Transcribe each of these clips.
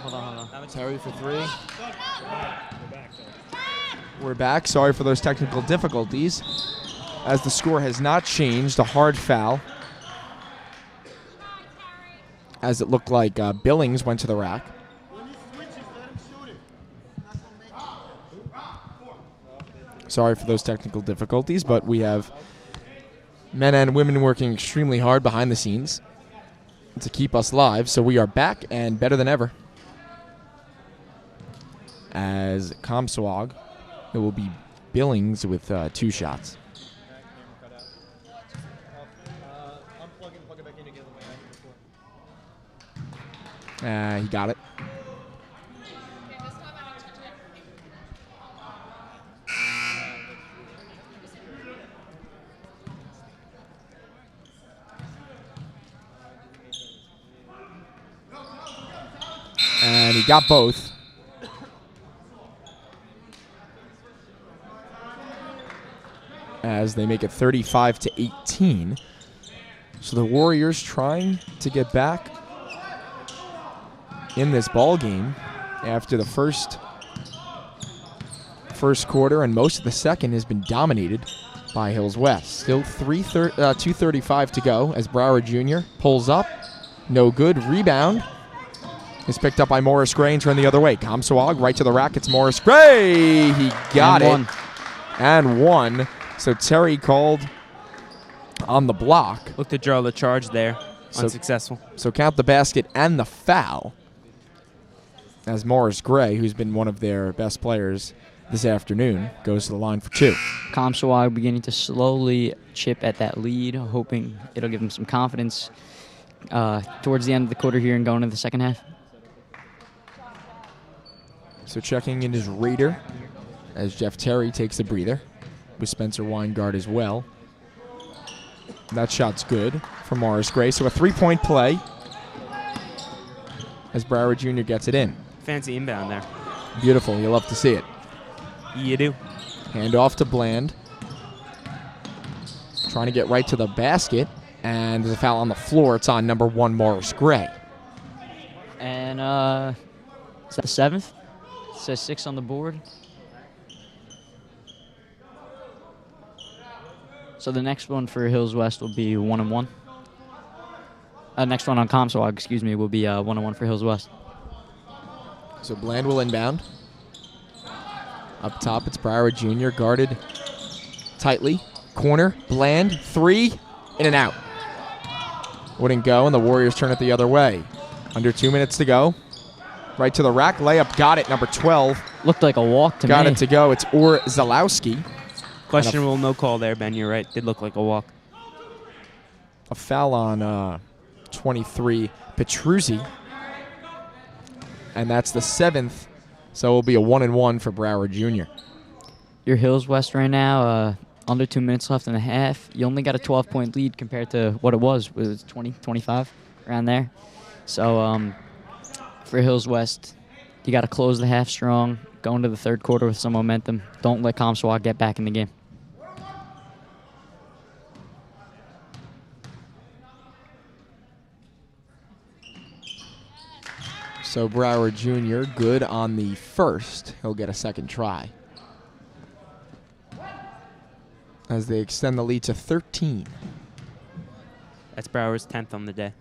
Hold on. Terry for three. We're back. Sorry for those technical difficulties. As the score has not changed, a hard foul. As it looked like Billings went to the rack. Sorry for those technical difficulties, but we have men and women working extremely hard behind the scenes to keep us live, so we are back and better than ever. As Comsewogue, it will be Billings with 2 shots. He got it. And he got both. As they make it 35-18. So the Warriors trying to get back in this ball game after the first quarter, and most of the second has been dominated by Hills West. Still 2:35 to go as Broward Jr. pulls up. No good. Rebound is picked up by Morris Gray and turned the other way. Comsewogue right to the rack. It's Morris Gray. He got it. And one. So Terry called on the block. Look to draw the charge there. Unsuccessful. So count the basket and the foul as Morris Gray, who's been one of their best players this afternoon, goes to the line for 2. Comsewogue beginning to slowly chip at that lead, hoping it'll give them some confidence towards the end of the quarter here and going into the second half. So checking in his Raider as Jeff Terry takes a breather with Spencer Weingart as well. That shot's good for Morris Gray. So a 3-point play as Broward Jr. gets it in. Fancy inbound there. Beautiful. You love to see it. You do. Hand off to Bland. Trying to get right to the basket. And there's a foul on the floor. It's on number 1, Morris Gray. And is that the 7th? It says 6 on the board. So the next one for Hills West will be 1-1. Next one on Comsewogue, excuse me, will be 1-1 for Hills West. So Bland will inbound. Up top, it's Broward Jr. guarded tightly. Corner, Bland, 3, in and out. Wouldn't go, and the Warriors turn it the other way. Under 2 minutes to go. Right to the rack, layup, got it, number 12. Looked like a walk to me. Got it to go, it's Or Zalowski. Questionable no call there, Ben. You're right. Did look like a walk. A foul on 23, Petruzzi. And that's the 7th. So it will be a 1-1 for Broward Jr. Your Hills West right now, under 2 minutes left in the half. You only got a 12-point lead compared to what it was. It was 20, 25, around there. So for Hills West, you got to close the half strong, go into the third quarter with some momentum. Don't let Comsewogue get back in the game. So Broward Jr. good on the first. He'll get a second try as they extend the lead to 13. That's Broward's 10th on the day.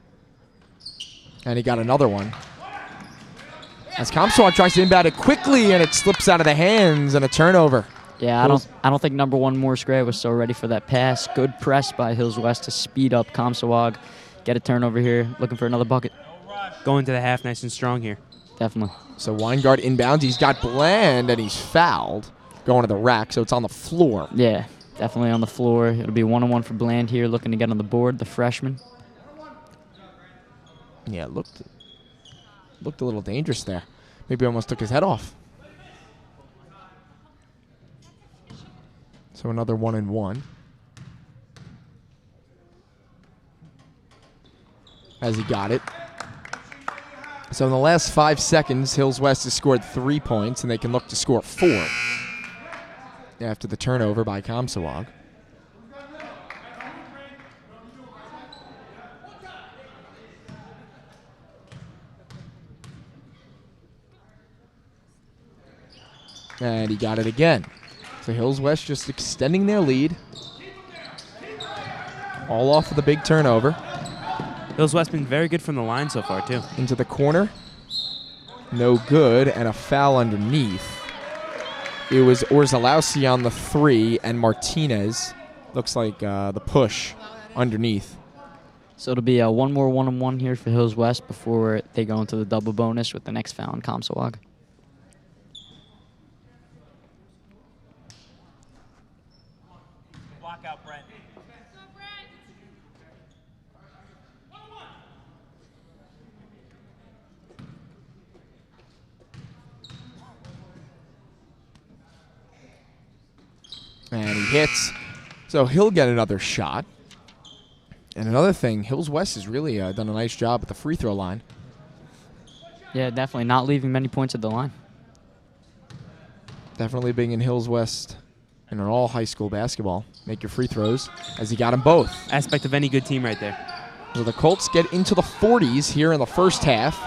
And he got another one. As Comsewogue tries to inbound it quickly, and it slips out of the hands, and a turnover. Yeah, I don't think number 1 Morris Gray was so ready for that pass. Good press by Hills West to speed up Comsewogue. Get a turnover here, looking for another bucket. Going to the half nice and strong here. Definitely. So Weingart inbounds. He's got Bland, and he's fouled. Going to the rack, so it's on the floor. Yeah, definitely on the floor. It'll be 1-1 for Bland here, looking to get on the board, the freshman. Yeah, it looked a little dangerous there. Maybe almost took his head off. So another 1-1. As he got it. So in the last 5 seconds, Hills West has scored 3 points, and they can look to score 4 after the turnover by Comsewogue. And he got it again. So Hills West just extending their lead. All off of the big turnover. Hills West been very good from the line so far, too. Into the corner. No good, and a foul underneath. It was Orzalowski on the 3, and Martinez. Looks like the push underneath. So it'll be one more one-on-one here for Hills West before they go into the double bonus with the next foul on Comsewogue. Block out, Brent. And he hits. So he'll get another shot. And another thing, Hills West has really done a nice job at the free throw line. Yeah, definitely not leaving many points at the line. Definitely being in Hills West in an all high school basketball. Make your free throws, as he got them both. Aspect of any good team right there. So the Colts get into the 40s here in the first half.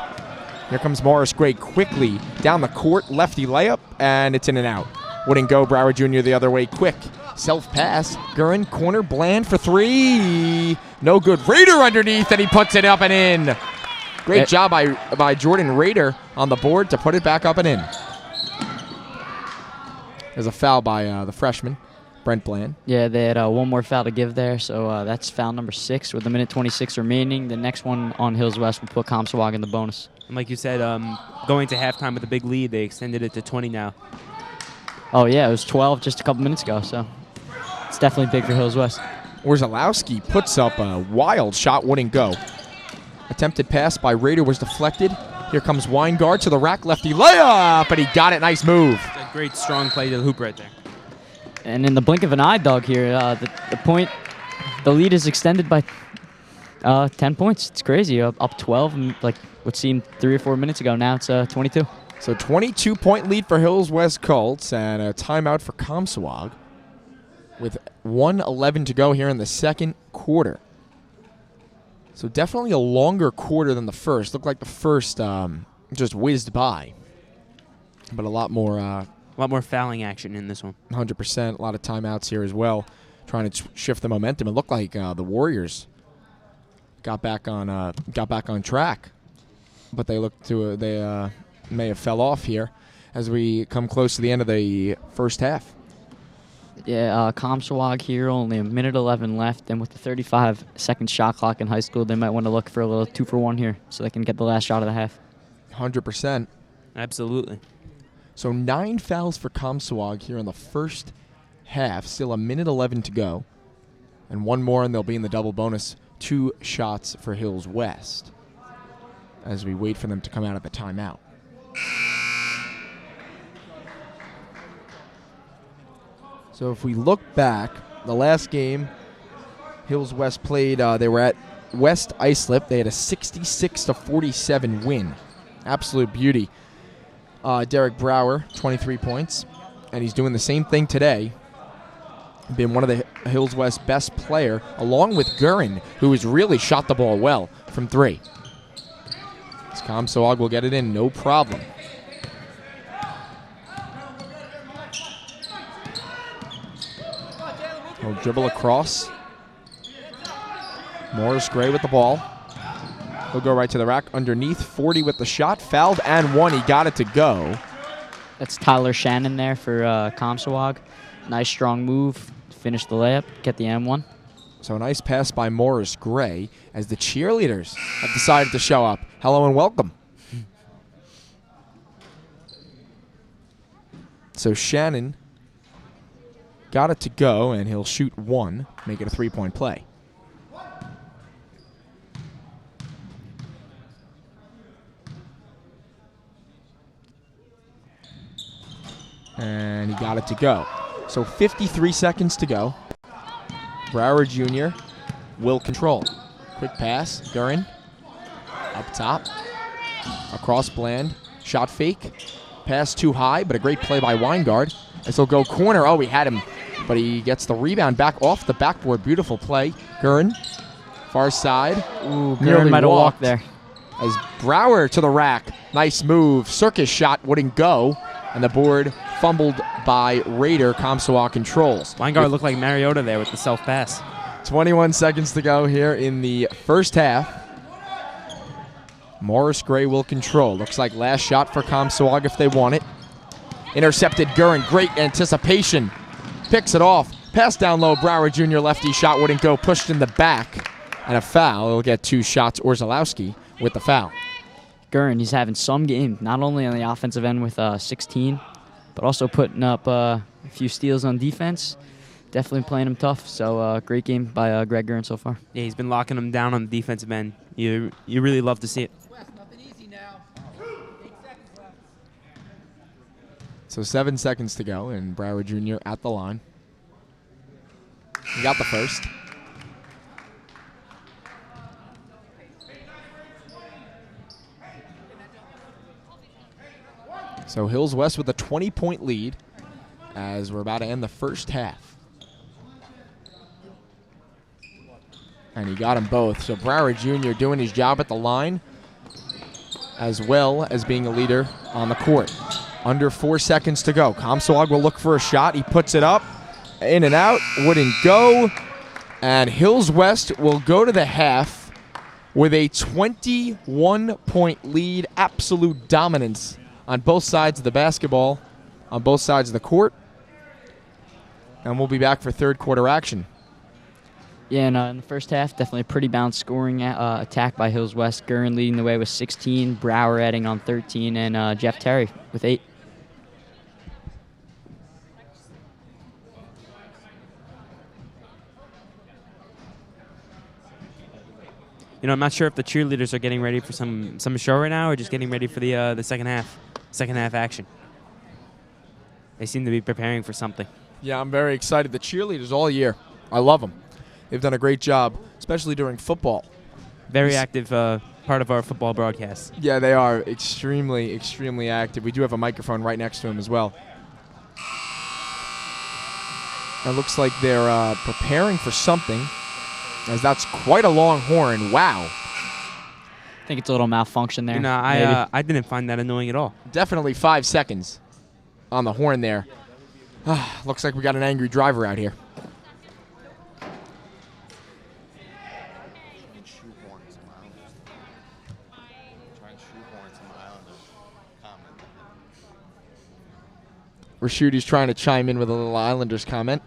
Here comes Morris Gray quickly down the court, lefty layup, and it's in and out. Wouldn't go. Broward Jr. the other way, quick. Self-pass. Gurin, corner, Bland for 3. No good. Rader underneath, and he puts it up and in. Great job by Jordan Rader on the board to put it back up and in. There's a foul by the freshman, Brent Bland. Yeah, they had one more foul to give there, so that's foul number 6 with 1:26 remaining. The next one on Hills West will put Comsewogue in the bonus. And like you said, going to halftime with a big lead, they extended it to 20 now. Oh, yeah, it was 12 just a couple minutes ago, so it's definitely big for Hills West. Orzalowski puts up a wild shot, wouldn't go. Attempted pass by Rader was deflected. Here comes Weingart to the rack, lefty layup, and he got it. Nice move. A great strong play to the hoop right there. And in the blink of an eye, Doug, here, the lead is extended by 10 points. It's crazy. Up 12, and like what seemed 3 or 4 minutes ago. Now it's 22. So 22-point lead for Hills West Colts, and a timeout for Comsewogue with 1:11 to go here in the second quarter. So definitely a longer quarter than the first. Looked like the first just whizzed by, but a lot more fouling action in this one. 100%. A lot of timeouts here as well, trying to shift the momentum. It looked like the Warriors got back on track, but they may have fell off here as we come close to the end of the first half. Yeah, Comsewogue here, only 1:11 left, and with the 35-second shot clock in high school, they might want to look for a little 2-for-1 here so they can get the last shot of the half. 100%. Absolutely. So 9 fouls for Comsewogue here in the first half. Still 1:11 to go. And one more, and they'll be in the double bonus. 2 shots for Hills West as we wait for them to come out of the timeout. So if we look back, the last game Hills West played, they were at West Islip. They had a 66-47 win. Absolute beauty. Derek Brower, 23 points. And he's doing the same thing today. Been one of the Hills West best player, along with Gurin, who has really shot the ball well from 3. Comsewogue will get it in, no problem. He'll dribble across. Morris Gray with the ball. He'll go right to the rack underneath. 40 with the shot. Fouled and 1. He got it to go. That's Tyler Shannon there for Comsewogue. Nice strong move. Finish the layup. Get the M1. So a nice pass by Morris Gray as the cheerleaders have decided to show up. Hello and welcome. So Shannon got it to go, and he'll shoot 1, make it a 3-point play. And he got it to go. So 53 seconds to go. Broward Jr. will control. Quick pass, Gurin. Up top. Across Bland. Shot fake. Pass too high, but a great play by Weingart. This will go corner. Oh, he had him, but he gets the rebound back off the backboard. Beautiful play. Gurin, far side. Ooh, Gurin might have walked there. As Brower to the rack. Nice move. Circus shot wouldn't go, and the board fumbled by Raider. Comsewogue controls. Weingart looked like Mariota there with the self-pass. 21 seconds to go here in the first half. Morris Gray will control. Looks like last shot for Comsewogue if they want it. Intercepted Gurin. Great anticipation. Picks it off. Pass down low. Broward Jr. lefty shot wouldn't go. Pushed in the back. And a foul. He'll get 2 shots. Orzalowski with the foul. Gurin, he's having some game, not only on the offensive end with 16, but also putting up a few steals on defense. Definitely playing him tough. So great game by Greg Gurin so far. Yeah, he's been locking him down on the defensive end. You really love to see it. So 7 seconds to go, and Broward Jr. at the line. He got the first. So Hills West with a 20-point lead as we're about to end the first half. And he got them both. So Broward Jr. doing his job at the line as well as being a leader on the court. Under 4 seconds to go. Comsewogue will look for a shot. He puts it up. In and out. Wouldn't go. And Hills West will go to the half with a 21-point lead. Absolute dominance on both sides of the basketball, on both sides of the court. And we'll be back for third quarter action. Yeah, and in the first half, definitely a pretty balanced scoring attack by Hills West. Gurin leading the way with 16, Brower adding on 13, and Jeff Terry with 8. You know, I'm not sure if the cheerleaders are getting ready for some show right now or just getting ready for the second half action. They seem to be preparing for something. Yeah, I'm very excited. The cheerleaders all year, I love them. They've done a great job, especially during football. Very active part of our football broadcast. Yeah, they are extremely, extremely active. We do have a microphone right next to them as well. It looks like they're preparing for something, as that's quite a long horn. Wow. I think it's a little malfunction there. You know, I didn't find that annoying at all. Definitely 5 seconds on the horn there. Looks like we got an angry driver out here. Rashudi's trying to chime in with a little Islanders comment,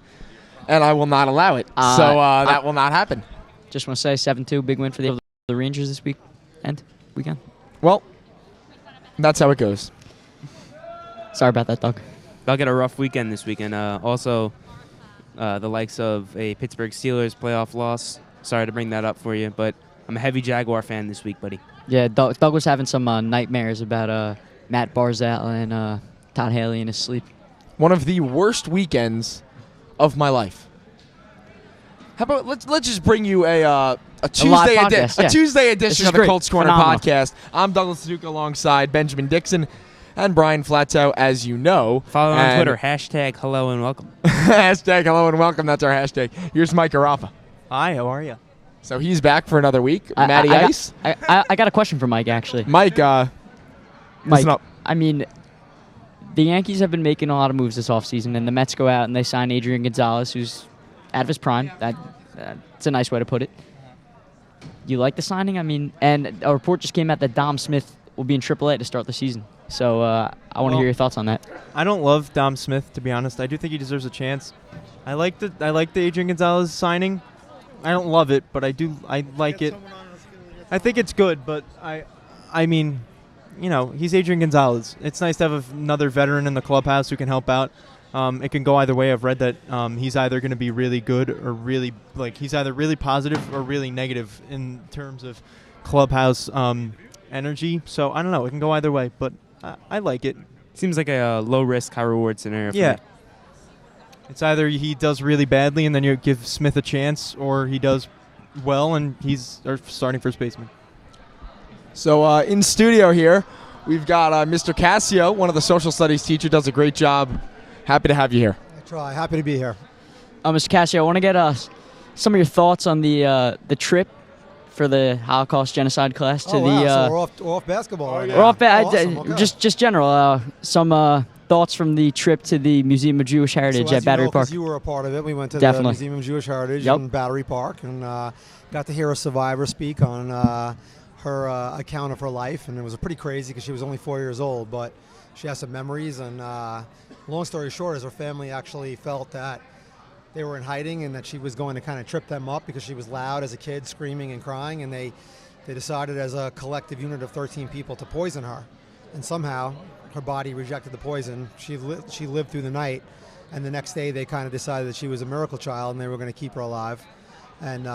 and I will not allow it. So that will not happen. Just want to say 7-2, big win for the Rangers this weekend. Well, that's how it goes. Sorry about that, Doug. They'll get a rough weekend this weekend. Also, the likes of a Pittsburgh Steelers playoff loss. Sorry to bring that up for you, but I'm a heavy Jaguar fan this week, buddy. Yeah, Doug was having some nightmares about Matt Barzal and Todd Haley in his sleep. One of the worst weekends of my life. How about let's just bring you a Tuesday edition, a Tuesday edition of the Colts Corner podcast. I'm Douglas Duke alongside Benjamin Dixon and Brian Flattow, as you know. Follow on Twitter, #hello and welcome. #hello and welcome. That's our hashtag. Here's Mike Arafa. Hi, how are you? So he's back for another week. Matty Ice. I got a question for Mike, actually. Mike, listen up. I mean, the Yankees have been making a lot of moves this offseason, and the Mets go out and they sign Adrian Gonzalez, who's out of his prime. That's a nice way to put it. You like the signing? I mean, and a report just came out that Dom Smith will be in AAA to start the season. So I want to hear your thoughts on that. I don't love Dom Smith, to be honest. I do think he deserves a chance. I like the Adrian Gonzalez signing. I don't love it, but I like it. I think it's good, but I mean, you know, he's Adrian Gonzalez. It's nice to have another veteran in the clubhouse who can help out. It can go either way. I've read that he's either going to be really good or really, he's either really positive or really negative in terms of clubhouse energy. So I don't know. It can go either way, but I like it. Seems like a low-risk, high-reward scenario for me. It's either he does really badly and then you give Smith a chance, or he does well and he's our starting first baseman. So in studio here, we've got Mr. Cassio, one of the social studies teacher, does a great job. Happy to have you here. I try. Happy to be here. Mr. Cassio, I want to get some of your thoughts on the trip for the Holocaust genocide class to so we're off basketball. We're off awesome. Okay. just general some thoughts from the trip to the Museum of Jewish Heritage So at Battery Park? You were a part of it. We went to Definitely. the Museum of Jewish Heritage Yep. in Battery Park and got to hear a survivor speak on her account of her life. And it was pretty crazy because she was only 4 years old, but she has some memories. And long story short is her family actually felt that they were in hiding and that she was going to kind of trip them up because she was loud as a kid, screaming and crying. And they decided as a collective unit of 13 people to poison her. And somehow her body rejected the poison. She lived through the night. And the next day they kind of decided that she was a miracle child and they were going to keep her alive. And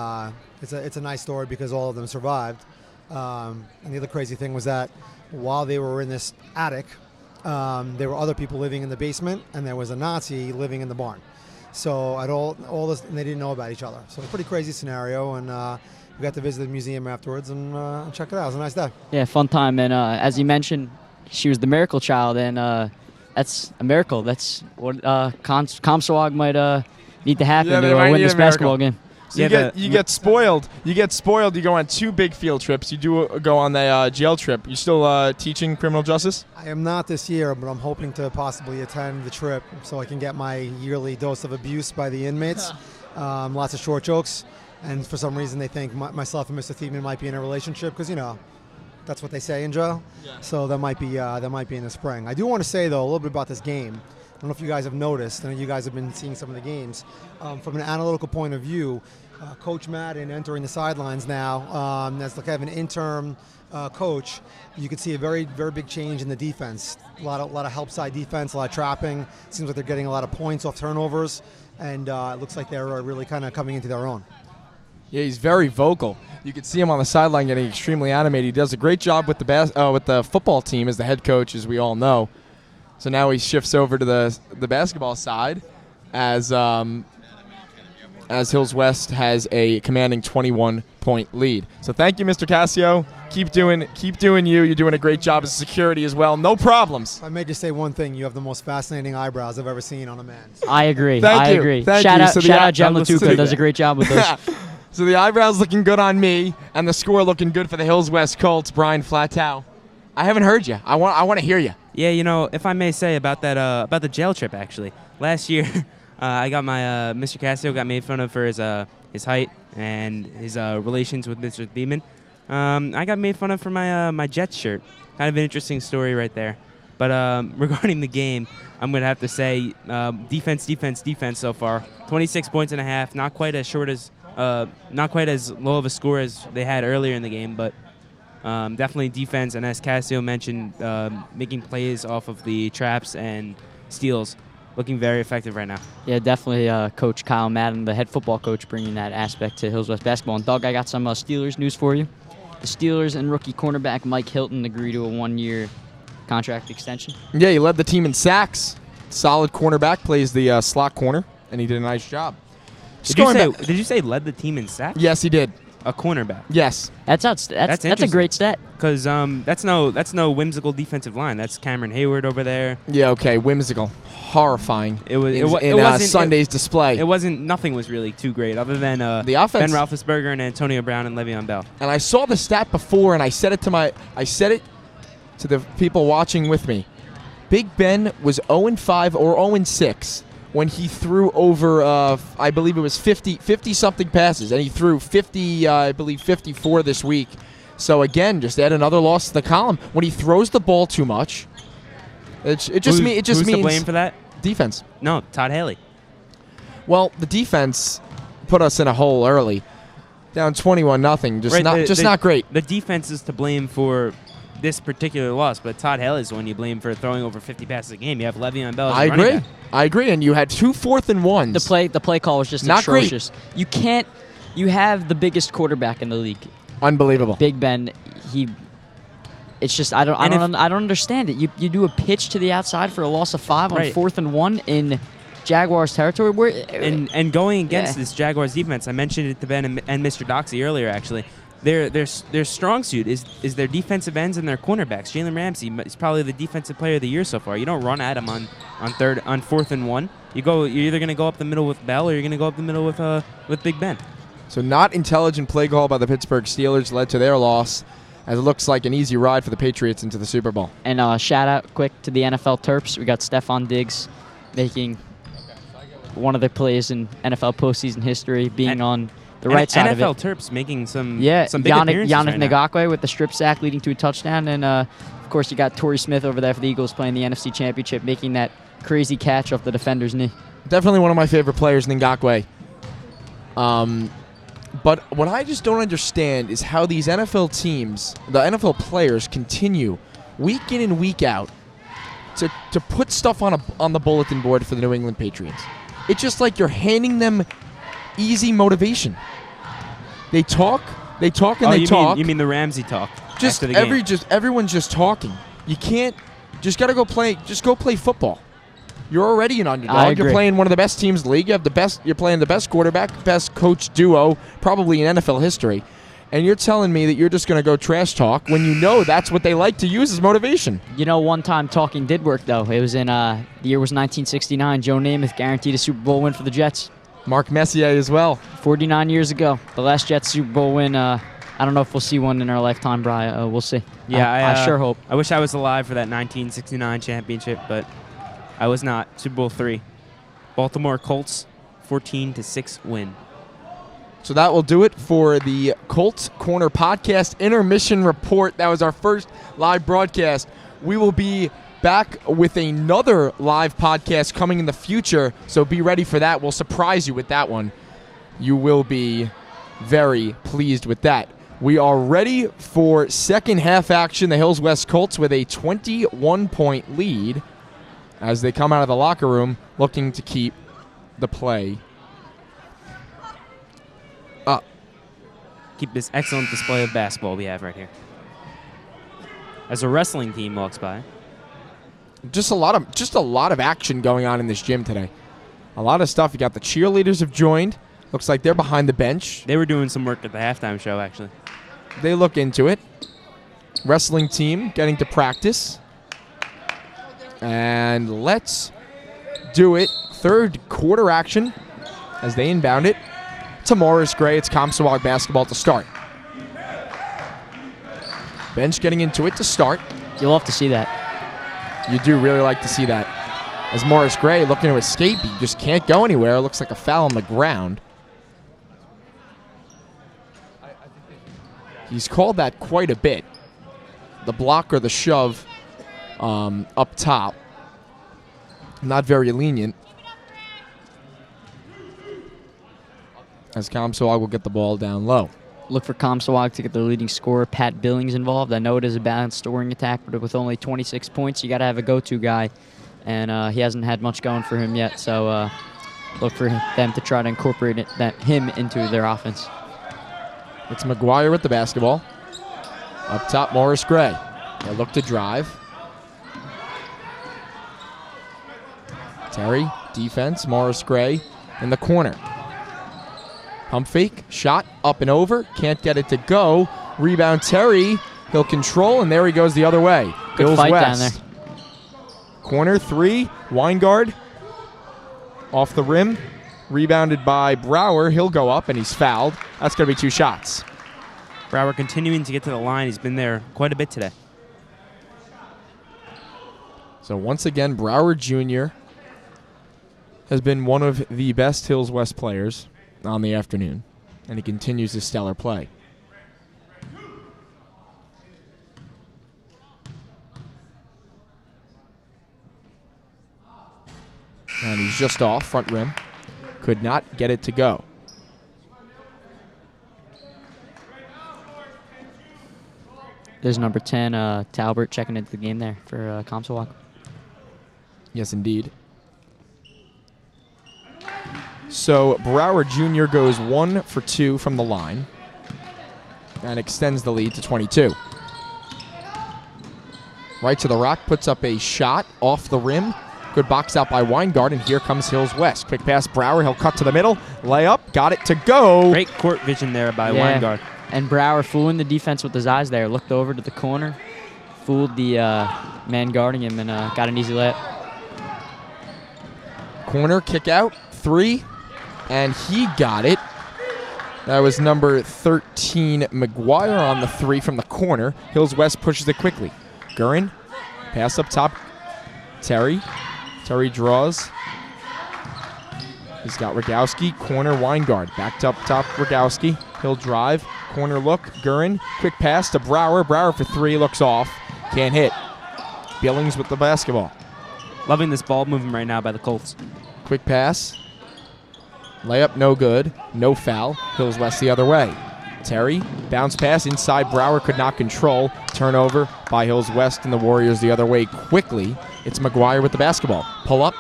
it's a nice story because all of them survived. And the other crazy thing was that while they were in this attic, there were other people living in the basement, and there was a Nazi living in the barn. So at all this, and they didn't know about each other. So it's a pretty crazy scenario, and we got to visit the museum afterwards and check it out. It was a nice day. Yeah, fun time. And as you mentioned, she was the miracle child, and that's a miracle. That's what Comsewogue might need to happen Yeah, they to might win need this a miracle. basketball game. So Yeah, you get spoiled. You get spoiled. You go on 2 big field trips. You do go on the jail trip. You still teaching criminal justice? I am not this year, but I'm hoping to possibly attend the trip so I can get my yearly dose of abuse by the inmates. Lots of short jokes, and for some reason they think myself and Mr. Thiedman might be in a relationship because that's what they say in jail. Yeah. So that might be in the spring. I do want to say though a little bit about this game. I don't know if you guys have noticed. I know you guys have been seeing some of the games. From an analytical point of view, Coach Madden entering the sidelines now as kind of an interim coach. You can see a very, very big change in the defense. A lot of help side defense, a lot of trapping. Seems like they're getting a lot of points off turnovers, and it looks like they're really kind of coming into their own. Yeah, he's very vocal. You can see him on the sideline getting extremely animated. He does a great job with the football team as the head coach, as we all know. So now he shifts over to the basketball side as Hills West has a commanding 21-point lead. So thank you, Mr. Cassio. Keep doing you. You're doing a great job as security as well. No problems. I may just say one thing. You have the most fascinating eyebrows I've ever seen on a man. I agree. Thank I you. agree. Thank Shout you. out, So shout out Jem so Latuca. the- Does a great job with those. So the eyebrows looking good on me, and the score looking good for the Hills West Colts. Brian Flatow. I haven't heard you. I want to hear you. Yeah, if I may say about that, about the jail trip actually. Last year, I got my Mr. Cassio got made fun of for his height and his relations with Mr. Thiedman. I got made fun of for my Jets shirt. Kind of an interesting story right there. But regarding the game, I'm gonna have to say defense so far. 26 points and a half. Not quite as low of a score as they had earlier in the game, but definitely defense. And as Cassio mentioned, making plays off of the traps and steals. Looking very effective right now. Yeah, definitely Coach Kyle Madden, the head football coach, bringing that aspect to Hills West basketball. And Doug, I got some Steelers news for you. The Steelers and rookie cornerback Mike Hilton agreed to a 1-year contract extension. Yeah, he led the team in sacks. Solid cornerback, plays the slot corner, and he did a nice job. Did you say led the team in sacks? Yes, he did. A cornerback. Yes. That's a great stat. Because that's no whimsical defensive line. That's Cameron Hayward over there. Yeah, okay, whimsical. Horrifying. It was. in Sunday's display. It wasn't. Nothing was really too great, other than the offense. Ben Roethlisberger and Antonio Brown and Le'Veon Bell. And I saw the stat before, and I said it to the people watching with me. Big Ben was 0-5 or 0-6 when he threw over, I believe it was 50-something passes, and he threw 54 this week. So again, just add another loss to the column. When he throws the ball too much, it just means who's to blame for that? Defense. No, Todd Haley. Well, the defense put us in a hole early, down 21-0. Not great. The defense is to blame for this particular loss, but Todd Haley is the one you blame for throwing over 50 passes a game. You have Le'Veon Bell. I agree, and you had 2 4th-and-1s. The play call was just not atrocious. Great. You have the biggest quarterback in the league. Unbelievable. Big Ben, it's just I don't understand it. You do a pitch to the outside for a loss of 5 on 4th-and-1 in Jaguars territory. And going against this Jaguars defense, I mentioned it to Ben and Mr. Doxey earlier. Actually, their strong suit is their defensive ends and their cornerbacks. Jalen Ramsey is probably the defensive player of the year so far. You don't run at him on 4th-and-1. You're either going to go up the middle with Bell or you're going to go up the middle with Big Ben. So not intelligent play call by the Pittsburgh Steelers led to their loss. as it looks like an easy ride for the Patriots into the Super Bowl. And shout out quick to the NFL Terps. We got Stephon Diggs making one of the plays in NFL postseason history, being on the right side of it. NFL Terps making some big Yannick appearances right now. Ngakoue with the strip sack leading to a touchdown. And, of course, you got Torrey Smith over there for the Eagles playing the NFC Championship, making that crazy catch off the defender's knee. Definitely one of my favorite players in Ngakoue. But what I just don't understand is how these NFL teams, the NFL players, continue week in and week out to put stuff on the bulletin board for the New England Patriots. It's just like you're handing them easy motivation. They talk, and they talk. You mean the Ramsey talk? Just after the game. Everyone's just talking. You can't. Just gotta go play. Just go play football. You're already an underdog. I agree. You're playing one of the best teams in the league. You have the best. You're playing the best quarterback, best coach duo, probably in NFL history. And you're telling me that you're just going to go trash talk when you know that's what they like to use as motivation. You know, one time talking did work, though. It was in the year was 1969. Joe Namath guaranteed a Super Bowl win for the Jets. Mark Messier as well. 49 years ago. The last Jets Super Bowl win. I don't know if we'll see one in our lifetime, Brian. We'll see. Yeah, I sure hope. I wish I was alive for that 1969 championship, but I was not. Super Bowl III. Baltimore Colts, 14-6 win. So that will do it for the Colts Corner Podcast Intermission Report. That was our first live broadcast. We will be back with another live podcast coming in the future, so be ready for that. We'll surprise you with that one. You will be very pleased with that. We are ready for second half action. The Hills West Colts with a 21-point lead as they come out of the locker room looking to keep the play up. Keep this excellent display of basketball we have right here. As a wrestling team walks by. Just a lot of action going on in this gym today. A lot of stuff. You got the cheerleaders have joined. Looks like they're behind the bench. They were doing some work at the halftime show, actually. They look into it. Wrestling team getting to practice. And let's do it. Third quarter action as they inbound it to Morris Gray. It's Comsewogue basketball to start. Bench getting into it to start. You'll have to see that. You do really like to see that. As Morris Gray looking to escape, he just can't go anywhere. It looks like a foul on the ground. He's called that quite a bit. The block or the shove up top. Not very lenient. As Comsewogue will get the ball down low. Look for Comsewogue to get their leading scorer, Pat Billings, involved. I know it is a balanced scoring attack, but with only 26 points, you got to have a go-to guy. And he hasn't had much going for him yet, so look for them to try to incorporate him into their offense. It's McGuire with the basketball. Up top, Morris Gray. They look to drive. Terry, defense, Morris Gray in the corner. Pump fake, shot, up and over. Can't get it to go. Rebound, Terry. He'll control, and there he goes the other way. Good Hills fight West. down there. Corner three, Weingard. Off the rim. Rebounded by Brower. He'll go up, and he's fouled. That's going to be 2 shots. Brower continuing to get to the line. He's been there quite a bit today. So once again, Brower Jr. has been one of the best Hills West players on the afternoon, and he continues his stellar play. And he's just off, front rim. Could not get it to go. There's number 10, Talbert, checking into the game there for Comsewogue. Yes, indeed. So Brower Jr. goes 1 for 2 from the line and extends the lead to 22. Right to the rock, puts up a shot off the rim. Good box out by Weingard, and here comes Hills West. Quick pass, Brower. He'll cut to the middle. Layup, got it to go. Great court vision there by Weingard. And Brower fooling the defense with his eyes there. Looked over to the corner, fooled the man guarding him, and got an easy layup. Corner, kick out, 3, and he got it. That was number 13, McGuire, on the 3 from the corner. Hills West pushes it quickly. Gurin, pass up top. Terry. Terry draws. He's got Rogowski, corner, Weingard. Back up top, Rogowski. He'll drive, corner look, Gurin. Quick pass to Brower. Brower for 3, looks off. Can't hit. Billings with the basketball. Loving this ball movement right now by the Colts. Quick pass. Layup, no good. No foul. Hills West the other way. Terry, bounce pass inside. Brower could not control. Turnover by Hills West, and the Warriors the other way quickly. It's McGuire with the basketball. Pull up.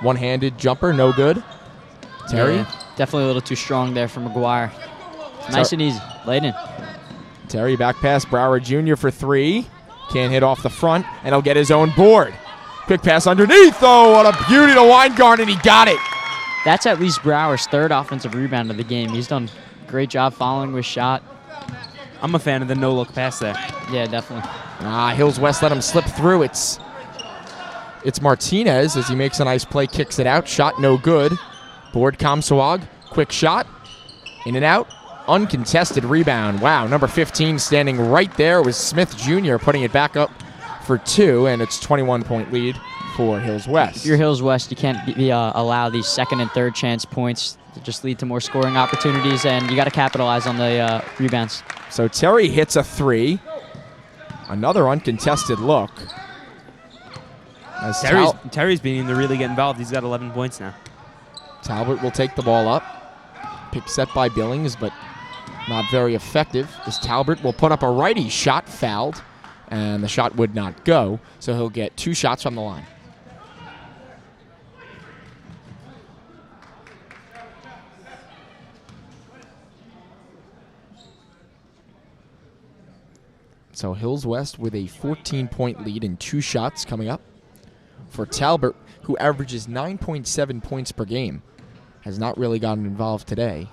One-handed jumper, no good. Terry. Yeah, definitely a little too strong there for McGuire. Nice and easy. Laid in. Terry back pass. Brower Jr. for 3. Can't hit off the front, and he'll get his own board. Quick pass underneath. Oh, what a beauty to Weingard, and he got it. That's at least Brower's 3rd offensive rebound of the game. He's done a great job following with shot. I'm a fan of the no-look pass there. Yeah, definitely. Hills West let him slip through. It's Martinez as he makes a nice play, kicks it out. Shot no good. Board Comsewogue. Quick shot. In and out. Uncontested rebound. Wow, number 15 standing right there was Smith Jr. putting it back up for 2, and it's 21-point lead for Hills West. If you're Hills West, you can't allow these 2nd and 3rd chance points to just lead to more scoring opportunities, and you got to capitalize on the rebounds. So Terry hits a 3. Another uncontested look. As Terry's beginning to really get involved. He's got 11 points now. Talbot will take the ball up. Pick set by Billings, but not very effective. As Talbot will put up a righty shot, fouled, and the shot would not go, so he'll get 2 shots from the line. So Hills West with a 14-point lead and 2 shots coming up. For Talbot, who averages 9.7 points per game, has not really gotten involved today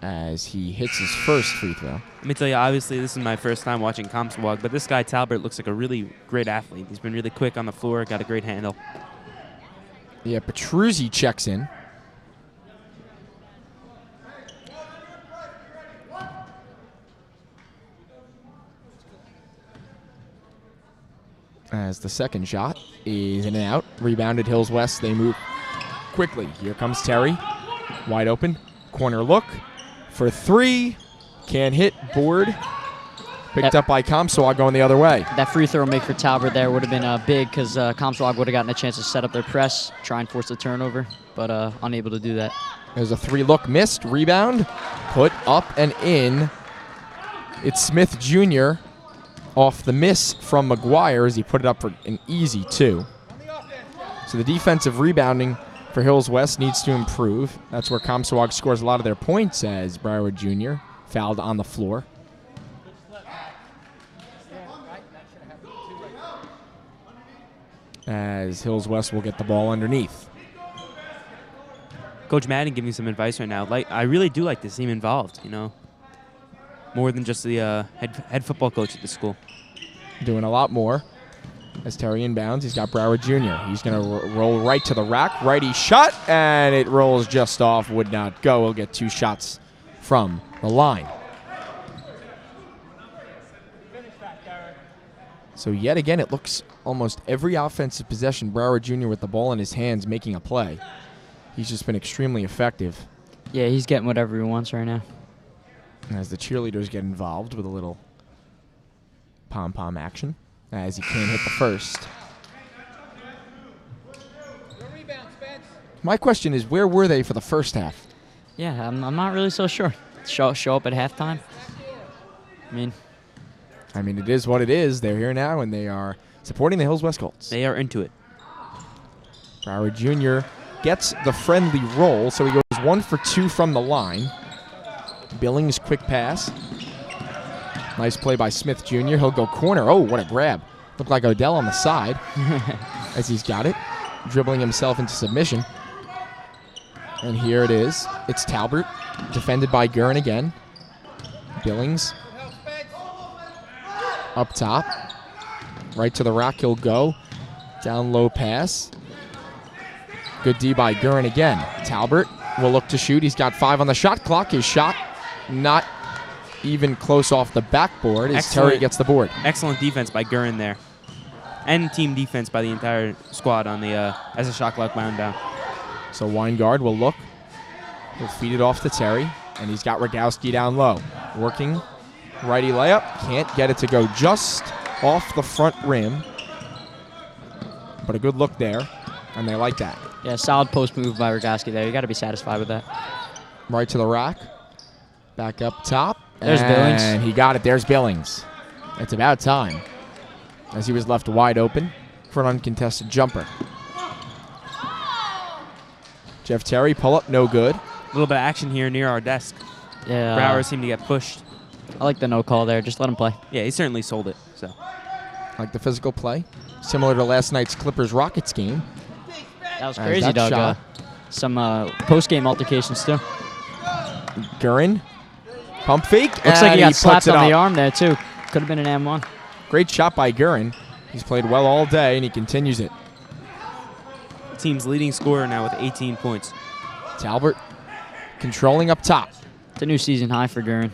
as he hits his first free throw. Let me tell you, obviously, this is my first time watching Comsewogue, but this guy, Talbot, looks like a really great athlete. He's been really quick on the floor, got a great handle. Yeah, Petruzzi checks in. As the second shot is in and out. Rebounded Hills West. They move quickly. Here comes Terry. Wide open. Corner look for 3. Can't hit. Board. Picked up by Comsewogue going the other way. That free throw make for Talbot there would have been big because Comsewogue would have gotten a chance to set up their press, try and force the turnover, but unable to do that. There's a 3 look missed. Rebound. Put up and in. It's Smith Jr. off the miss from McGuire as he put it up for an easy 2. So the defensive rebounding for Hills West needs to improve. That's where Comsewogue scores a lot of their points as Broward Jr. fouled on the floor. As Hills West will get the ball underneath. Coach Madden giving me some advice right now. I really do like to see him involved, more than just the head football coach at the school. Doing a lot more. As Terry inbounds, he's got Broward Jr. He's going to roll right to the rack. Righty shot, and it rolls just off. Would not go. He'll get 2 shots from the line. So yet again, it looks almost every offensive possession, Broward Jr. with the ball in his hands making a play. He's just been extremely effective. Yeah, he's getting whatever he wants right now. As the cheerleaders get involved with a little pom-pom action, as he can't hit the first. My question is, where were they for the first half? Yeah, I'm not really so sure. Show up at halftime. I mean, it is what it is. They're here now, and they are supporting the Hills West Colts. They are into it. Broward Jr. gets the friendly roll, so he goes 1 for 2 from the line. Billings, quick pass. Nice play by Smith Jr. He'll go corner. Oh, what a grab. Looked like Odell on the side as he's got it, dribbling himself into submission. And here it is. It's Talbot, defended by Gurin again. Billings up top. Right to the rack he'll go. Down low pass. Good D by Gurin again. Talbot will look to shoot. He's got 5 on the shot clock. His shot not even close off the backboard as Excellent. Terry gets the board. Excellent defense by Gurin there. And team defense by the entire squad on the as the shot clock wound down. So Weingard will look. He'll feed it off to Terry, and he's got Rogowski down low. Working righty layup. Can't get it to go just off the front rim. But a good look there, and they like that. Yeah, solid post move by Rogowski there. You got to be satisfied with that. Right to the rack. Back up top. There's Billings. And he got it. There's Billings. It's about time, as he was left wide open for an uncontested jumper. Jeff Terry, pull up, no good. A little bit of action here near our desk. Yeah. Brower seemed to get pushed. I like the no call there. Just let him play. Yeah, he certainly sold it. So Like the physical play. Similar to last night's Clippers-Rockets game. That was As crazy, that Doug. shot- Some post-game altercations, too. Gurin, pump fake, Looks and like he got puts slapped it on the up. arm there, too. Could have been an M1. Great shot by Gurin. He's played well all day, and he continues it. team's leading scorer now with 18 points. Talbot controlling up top. It's a new season high for Gurin.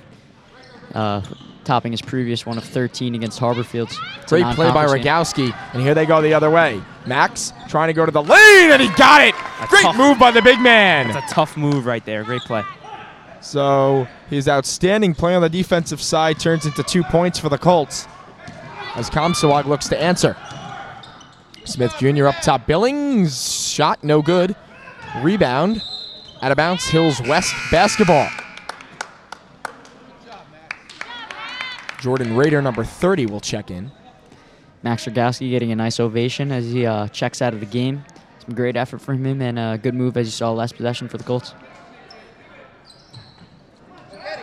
Topping his previous one of 13 against Harborfields. It's a Great play by non-conference game. Rogowski, and here they go the other way. Max trying to go to the lane, and he got it. Great tough- move by the big man. That's a tough move right there. Great play. So his outstanding play on the defensive side turns into 2 points for the Colts as Comsewogue looks to answer. Smith Jr. up top. Billings shot no good. Rebound out of bounds. Hills West basketball. Jordan Rader, number 30, will check in. Max Rogowski getting a nice ovation as he checks out of the game. Some great effort from him and a good move as you saw last possession for the Colts.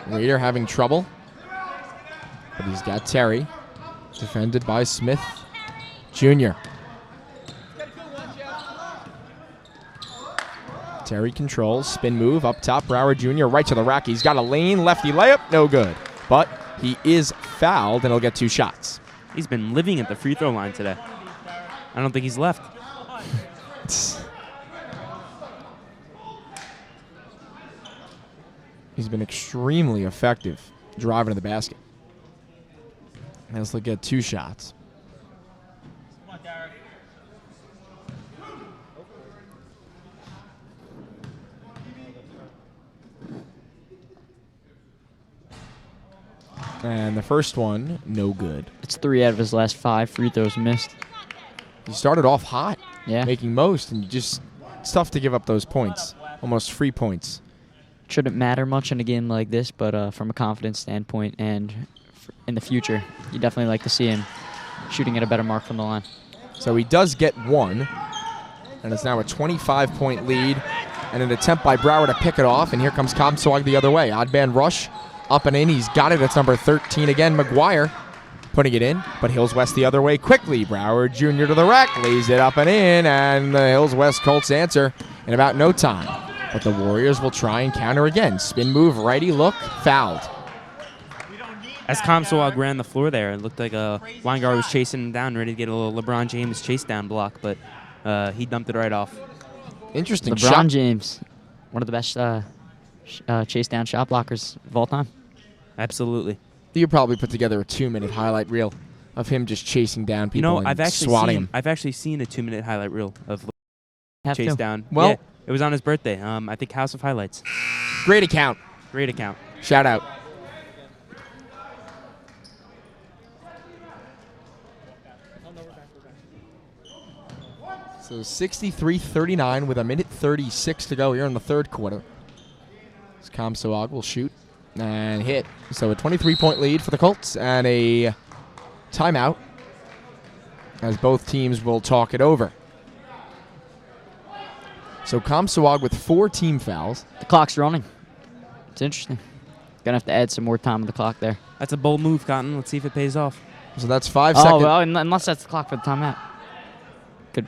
Rader having trouble, but he's got Terry, defended by Smith Jr. Terry controls, spin move, up top, Brower Jr. right to the rack. He's got a lane, lefty layup, no good. But he is fouled, and he'll get 2 shots. He's been living at the free throw line today. I don't think he's left. He's been extremely effective driving to the basket. And he'll get 2 shots. And the first one, no good. It's 3 out of his last 5 free throws missed. He started off hot, Yeah. making most, and it's tough to give up those points, almost free points. Shouldn't matter much in a game like this, but from a confidence standpoint and in the future, you definitely like to see him shooting at a better mark from the line. So he does get 1, and it's now a 25-point lead, and an attempt by Brower to pick it off, and here comes Comsewogue the other way. Odd man rush, up and in. He's got it. It's number 13 again, McGuire, putting it in, but Hills West the other way quickly. Brower Jr. to the rack, lays it up and in, and the Hills West Colts answer in about no time. But the Warriors will try and counter again. Spin move, righty look, fouled. As Comsewogue ran the floor there, it looked like Weingard was chasing him down, ready to get a little LeBron James chase down block, but he dumped it right off. Interesting LeBron shot. James, one of the best chase down shot blockers of all time. Absolutely. You probably put together a 2-minute highlight reel of him just chasing down people You know, and I've swatting actually seen a 2-minute highlight reel of Have chase to. down. Well- Yeah, it was on his birthday. I think House of Highlights. him. Great account. Great account. Shout out. So 63-39 with a minute 36 to go here in the third quarter. As Comsewogue will shoot and hit. So a 23-point lead for the Colts and a timeout as both teams will talk it over. So Comsewogue with 4 team fouls. The clock's running. It's interesting. Gonna have to add some more time on the clock there. That's a bold move, Cotton. Let's see if it pays off. So that's 5 Oh, seconds. well, unless that's the clock for the timeout. Good.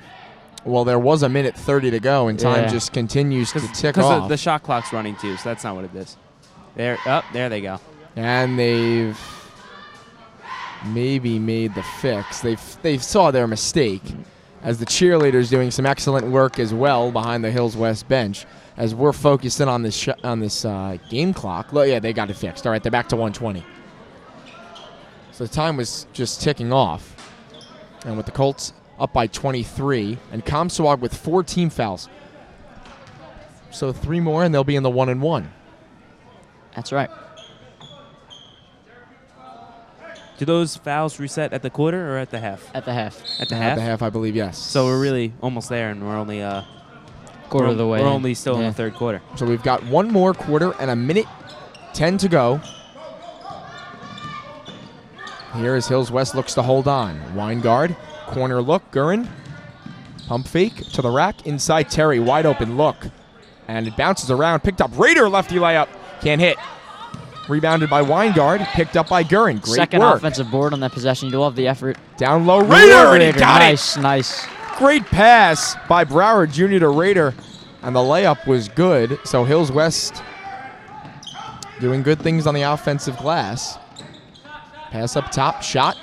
Well, there was a minute 30 to go, and time Yeah. just continues to tick Because off. the shot clock's running too, so that's not what it is. There they go. And they've maybe made the fix. They saw their mistake, as the cheerleaders doing some excellent work as well behind the Hills West bench. As we're focused in on this game clock. Look, yeah, they got it fixed. All right, they're back to 120. So the time was just ticking off. And with the Colts up by 23, and Comsewogue with 4 team fouls. So 3 more, and they'll be in the 1-1. That's right. Do those fouls reset at the quarter or at the half? At the half. At the At half? the half, I believe, yes. So we're really almost there, and we're only Quarter of the way. We're in. only still in Yeah. the third quarter. So we've got 1 more quarter and a minute 10 to go. Here as Hills West looks to hold on. Weingard, corner look, Gurin. Pump fake to the rack, inside Terry, wide open look. And it bounces around, picked up Raider, lefty layup, can't hit. Rebounded by Weingard, picked up by Gurin. Great Second work. offensive board on that possession. You love the effort. Down low, Raider, and he got Nice, nice. it. Great pass by Broward Jr. to Raider, and the layup was good. So Hills West doing good things on the offensive glass. Pass up top, shot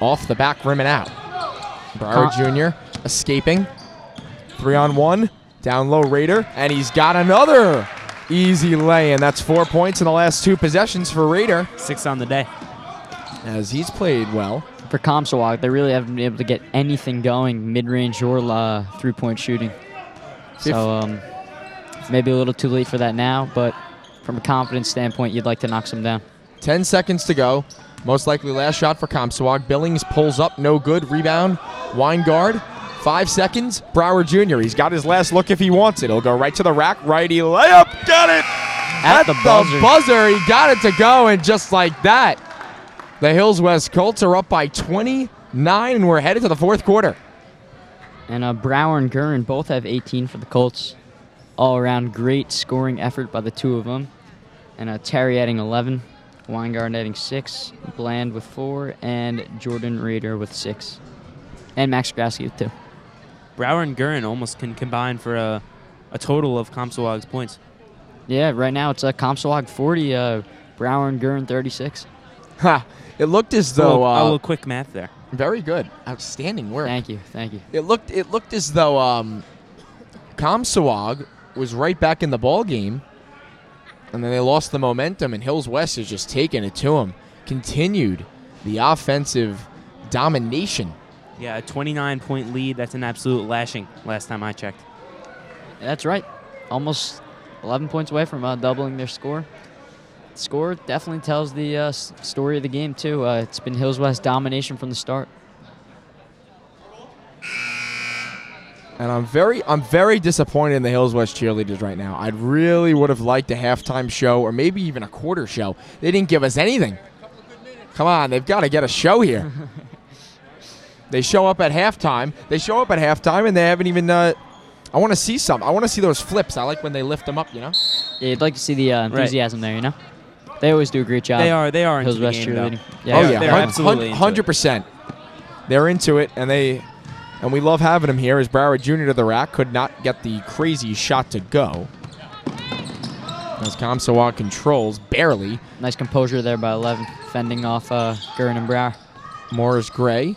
off the back rim and out. Broward Jr. escaping. 3-on-1, down low Raider, and he's got another easy lay, and that's 4 points in the last 2 possessions for Raider. 6 on the day. As he's played well. For Comsewogue, they really haven't been able to get anything going, mid-range or 3-point shooting. So maybe a little too late for that now, but from a confidence standpoint, you'd like to knock some down. 10 seconds to go. Most likely last shot for Comsewogue. Billings pulls up, no good. Rebound, Weingard. 5 seconds, Broward Jr. He's got his last look if he wants it. He'll go right to the rack, righty layup, got it! At the buzzer, he got it to go, and just like that, the Hills West Colts are up by 29, and we're headed to the 4th quarter. And Brower and Gurin both have 18 for the Colts. All around great scoring effort by the 2 of them. And Terry adding 11, Weingard adding 6, Bland with 4, and Jordan Raider with 6. And Max Grasky with 2. Brower and Gurin almost can combine for a total of Comsewogue's points. Yeah, right now it's Comsewogue 40, Brower and Gurin 36. Ha! It looked as A though little quick math there. very good, outstanding work. Thank you. It looked as though Comsewogue was right back in the ball game, and then they lost the momentum, and Hills West has just taken it to them. Continued the offensive domination. Yeah, a 29-point lead. That's an absolute lashing last time I checked. That's right. Almost 11 points away from doubling their score. The score definitely tells the story of the game, too. It's been Hills West domination from the start. And I'm very disappointed in the Hills West cheerleaders right now. I really would have liked a halftime show or maybe even a quarter show. They didn't give us anything. Come on, they've got to get a show here. They show up at halftime. And they haven't even. I want to see some. I want to see those flips. I like when they lift them up. Yeah, you'd like to see the enthusiasm there. They always do a great job. They are into Hills the West game, though. cheerleading. They're absolutely into it. 100%. They're into it, and we love having them here. As Broward Jr. to the rack could not get the crazy shot to go. As Comsewogue controls barely. Nice composure there by 11, fending off Gurin and Brower. Morris Gray.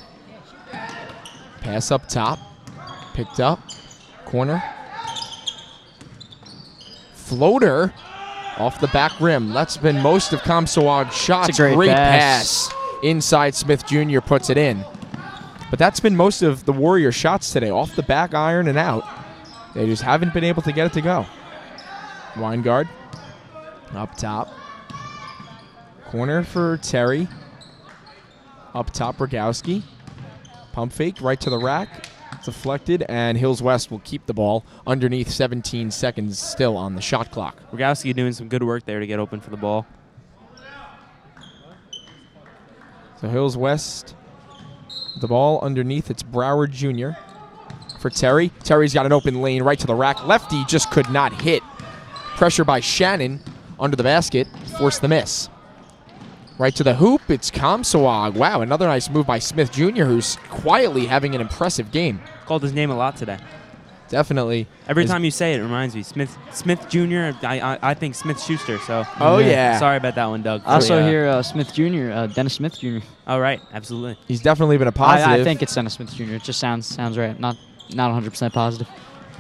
Pass up top. Picked up. Corner. Floater off the back rim. That's been most of Comsewogue's shots. It's a great pass. Inside Smith Jr. puts it in. But that's been most of the Warrior shots today. Off the back iron and out. They just haven't been able to get it to go. Weingard. Up top. Corner for Terry. Up top, Rogowski. Pump fake right to the rack. Deflected, and Hills West will keep the ball underneath 17 seconds still on the shot clock. Rogowski doing some good work there to get open for the ball. So Hills West, the ball underneath. It's Broward Jr. for Terry. Terry's got an open lane right to the rack. Lefty just could not hit. Pressure by Shannon under the basket. Forced the miss. Right to the hoop, it's Comsewogue. Wow, another nice move by Smith Jr., who's quietly having an impressive game. Called his name a lot today. definitely. Every time you say it, it reminds me. Smith Jr., I think Smith Schuster, so. Oh, yeah. Sorry about that one, Doug. I also hear Smith Jr., Dennis Smith Jr. Oh, right. Absolutely. He's definitely been a positive. I think it's Dennis Smith Jr. It just sounds right. Not 100% positive.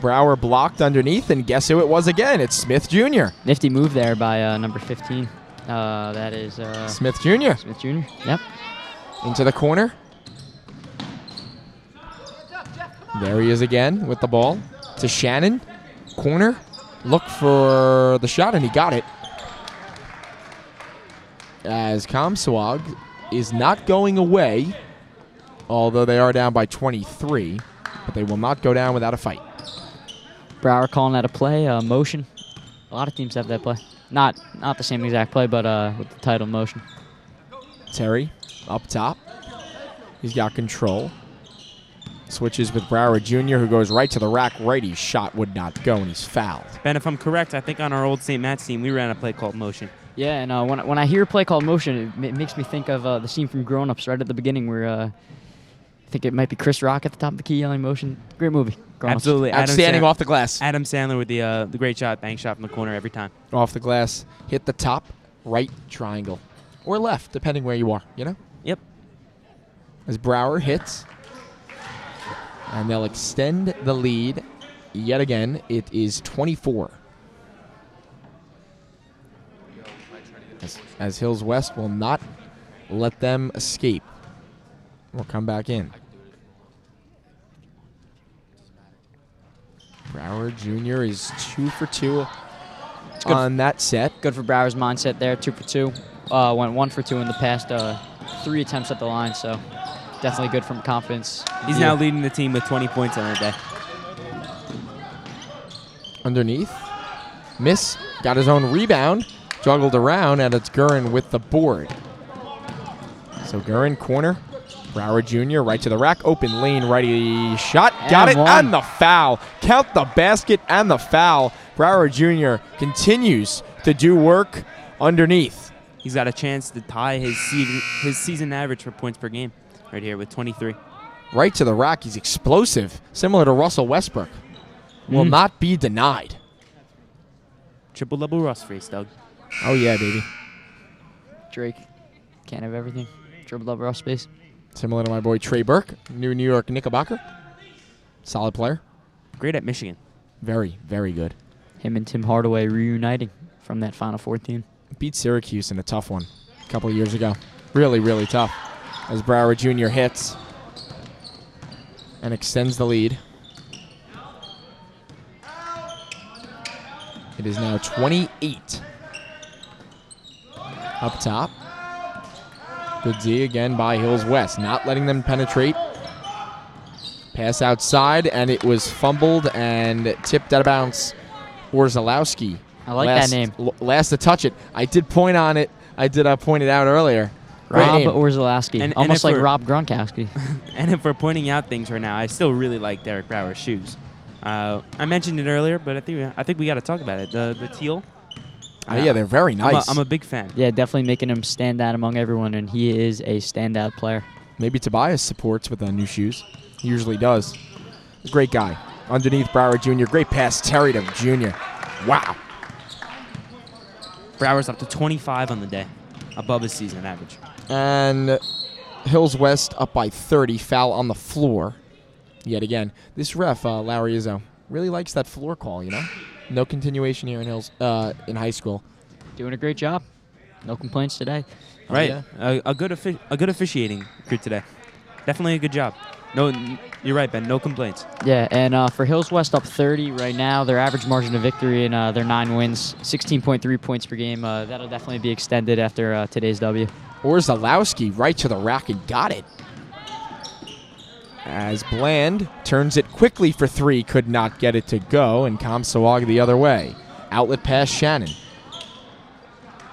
Brower blocked underneath, and guess who it was again? It's Smith Jr. Nifty move there by number 15. That is Smith Jr. Smith Jr. Yep. Into the corner. There he is again with the ball to Shannon. Corner. Look for the shot, and he got it. As Comsewogue is not going away, although they are down by 23, but they will not go down without a fight. Brower calling that a play, motion. A lot of teams have that play. Not the same exact play, but with the title motion. Terry up top. He's got control. Switches with Brower Jr., who goes right to the rack. Righty's shot would not go, and he's fouled. Ben, if I'm correct, I think on our old St. Matt's team, we ran a play called motion. Yeah, and when I hear a play called motion, it makes me think of the scene from Grown Ups right at the beginning where I think it might be Chris Rock at the top of the key yelling motion. Great movie. Grown-Ups. Absolutely. Outstanding off the glass. Adam Sandler with the great shot, bank shot from the corner every time. Off the glass. Hit the top right triangle. Or left, depending where you are, you know? Yep. As Brower hits. And they'll extend the lead yet again. It is 24. As Hills West will not let them escape. We'll come back in. Brower Jr. is 2 for 2 on that set. Good for Brower's mindset there. 2 for 2. Went 1 for 2 in the past 3 attempts at the line, so definitely good from confidence. He's now leading the team with 20 points on the day. Underneath. Miss. Got his own rebound. Juggled around, and it's Gurin with the board. So Gurin, corner. Brower Jr. right to the rack. Open lane, righty shot. Got it, and the foul. Count the basket and the foul. Brower Jr. continues to do work underneath. He's got a chance to tie his season average for points per game right here with 23. Right to the rack. He's explosive, similar to Russell Westbrook. Will not be denied. Triple-double Russ face, Doug. Oh, yeah, baby. Drake. Can't have everything. Triple-double Russ space. Similar to my boy Trey Burke, New York Knickerbocker. Solid player. Great at Michigan. Very, very good. Him and Tim Hardaway reuniting from that Final Four team. Beat Syracuse in a tough one a couple of years ago. Really, really tough. As Brower Jr. hits and extends the lead. It is now 28. Up top. Good D again by Hills West. Not letting them penetrate. Pass outside, and it was fumbled and tipped out of bounds. Orzalowski. I like that name. Last to touch it. I did point on it. I did point it out earlier. Rob Orzalowski. Almost like we're- Rob Gronkowski. And if we're pointing out things right now, I still really like Derek Brower's shoes. I mentioned it earlier, but I think we got to talk about it. The teal. Yeah, they're very nice. I'm a big fan. Yeah, definitely making him stand out among everyone, and he is a standout player. Maybe Tobias supports with new shoes. He usually does. Great guy. Underneath Brower Jr. Great pass. Terry to Jr. Wow. Brower's up to 25 on the day, above his season average. And Hills West up by 30. Foul on the floor. Yet again. This ref, Larry Izzo, really likes that floor call, you know? No continuation here in Hills in high school. Doing a great job. No complaints today. Right. Yeah. A good officiating crew today. Definitely a good job. No, you're right, Ben. No complaints. Yeah, and for Hills West up 30 right now, their average margin of victory in their 9 wins, 16.3 points per game. That'll definitely be extended after today's W. Orzalowski right to the rack and got it. As Bland turns it quickly for 3, could not get it to go, and Comsewogue the other way. Outlet pass Shannon.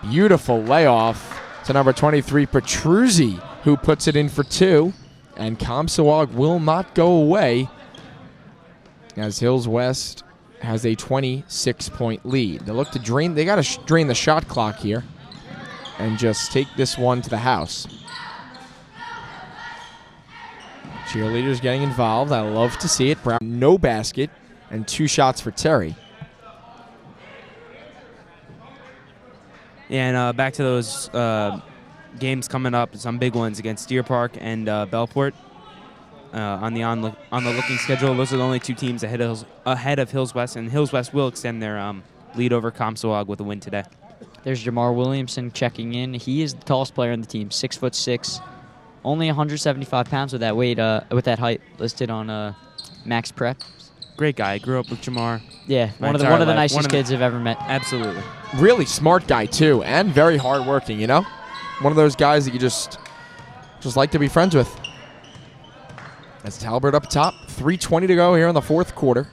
Beautiful layoff to number 23, Petruzzi, who puts it in for 2. And Comsewogue will not go away as Hills West has a 26-point lead. They look to drain. They got to drain the shot clock here and just take this one to the house. Cheerleaders getting involved. I love to see it. Brown, no basket. and 2 shots for Terry. Yeah, and back to those games coming up, some big ones against Deer Park and Bellport. On the looking schedule, those are the only 2 teams ahead of Hills West, and Hills West will extend their lead over Comsewogue with a win today. There's Jamar Williamson checking in. He is the tallest player on the team, 6'6", only 175 pounds with that weight, with that height listed on Max Prep. Great guy. I grew up with Jamar. Yeah, one of the entire life. nicest kids I've ever met. Absolutely. Really smart guy too, and very hardworking. You know, one of those guys that you just like to be friends with. As Talbert up top, 3:20 to go here in the 4th quarter.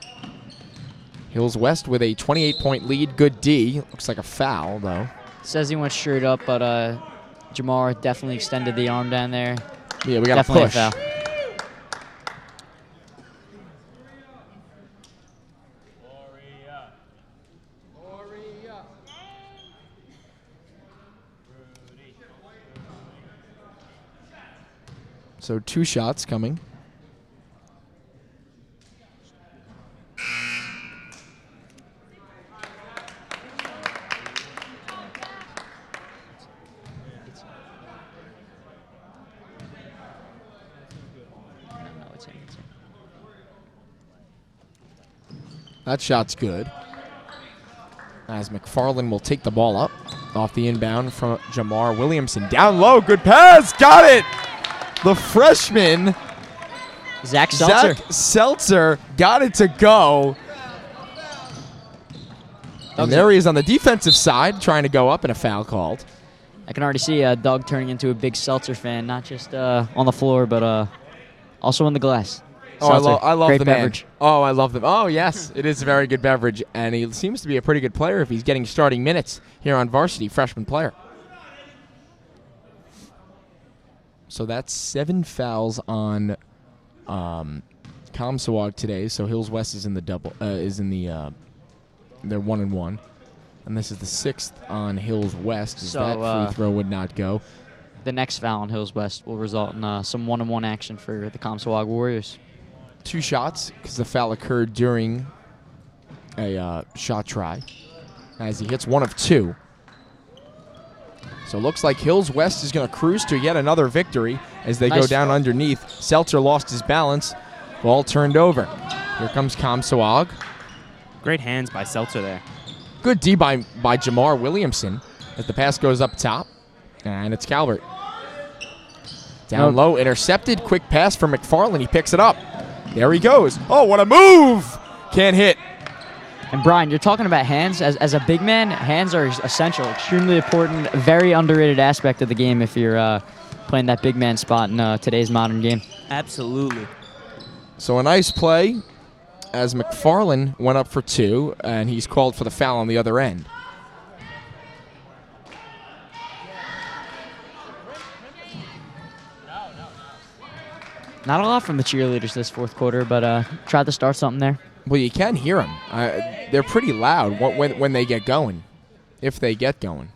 Hills West with a 28-point lead. Good D. Looks like a foul though. Says he went straight up, but Jamar definitely extended the arm down there. Yeah, we got Definitely a push. a foul. So 2 shots coming. That shot's good. As McFarland will take the ball up off the inbound from Jamar Williamson. Down low, good pass, got it! The freshman, Zach Seltzer. Seltzer, got it to go. And there he is on the defensive side, trying to go up, and a foul called. I can already see Doug turning into a big Seltzer fan, not just on the floor, but also on the glass. Oh, I love Great the beverage. man. Oh, I love them. Oh, yes, it is a very good beverage, and he seems to be a pretty good player if he's getting starting minutes here on varsity, freshman player. So that's 7 fouls on Comsewogue today. So Hills West is in the they're 1-1, and this is the 6th on Hills West. As So, that free throw would not go. The next foul on Hills West will result in some 1-on-1 action for the Comsewogue Warriors. 2 shots because the foul occurred during a shot try as he hits 1 of 2. So it looks like Hills West is going to cruise to yet another victory as they go down underneath. Seltzer lost his balance. Ball turned over. Here comes Comsewogue. Great hands by Seltzer there. Good D by Jamar Williamson as the pass goes up top. And it's Calvert. Down low, intercepted. Quick pass for McFarland. He picks it up. There he goes. Oh, what a move! Can't hit. And Brian, you're talking about hands. As a big man, hands are essential, extremely important, very underrated aspect of the game if you're playing that big man spot in today's modern game. Absolutely. So a nice play as McFarland went up for 2, and he's called for the foul on the other end. Not a lot from the cheerleaders this 4th quarter, but tried to start something there. Well, you can hear them. They're pretty loud when they get going, if they get going.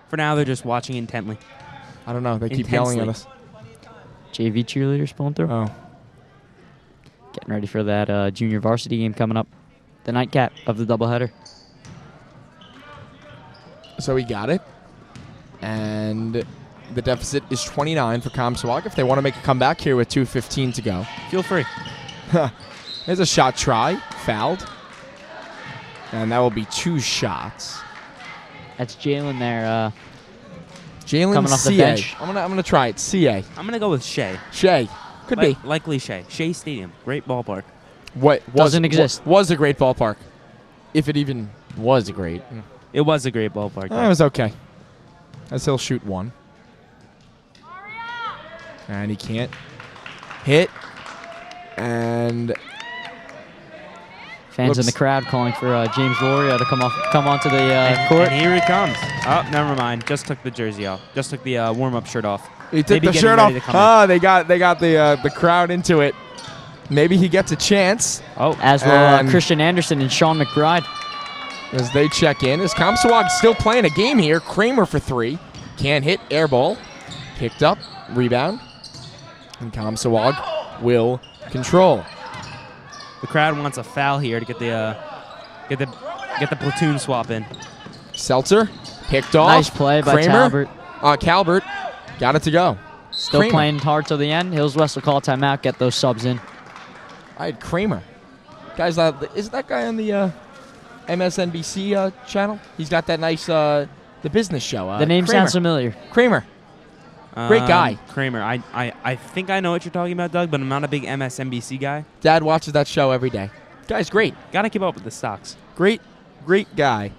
For now, they're just watching intently. I don't know. They keep yelling at us. JV cheerleaders pulling through. Oh. Getting ready for that junior varsity game coming up. The nightcap of the doubleheader. So he got it. And the deficit is 29 for Comsewogue. If they want to make a comeback here with 2:15 to go. Feel free. There's a shot try. Fouled. And that will be 2 shots. That's Jalen there. Jalen coming off the CA. bench. I'm gonna try it. CA. I'm going to go with Shea. Shea. Could be. Likely Shea. Shea Stadium. Great ballpark. What Doesn't exist. Was a great ballpark. If it even was great. It was a great ballpark. It was okay. As he'll shoot 1. And he can't hit. And Fans in the crowd calling for James Loria to come onto the court. And here he comes. Oh, never mind. Just took the jersey off. Just took the warm-up shirt off. he took Maybe the getting shirt ready off. to come in. They got the crowd into it. Maybe he gets a chance Oh, As will And- Christian Anderson and Sean McBride. as they check in. As Comsewogue still playing a game here. Kramer for 3. Can't hit. Air ball. Picked up. Rebound. And Comsewogue will control. The crowd wants a foul here to get the platoon swap in. Seltzer picked off. Nice play by Kramer. Talbert. Calvert got it to go. Still Kramer. playing hard till the end. Hills West will call a timeout, get those subs in. I had Kramer. Guys, is that guy on the MSNBC channel? He's got that nice the business show. The name Kramer. sounds familiar. Kramer. Great guy. Kramer. I think I know what you're talking about, Doug, but I'm not a big MSNBC guy. Dad watches that show every day. Guy's great. Gotta keep up with the stocks. Great guy.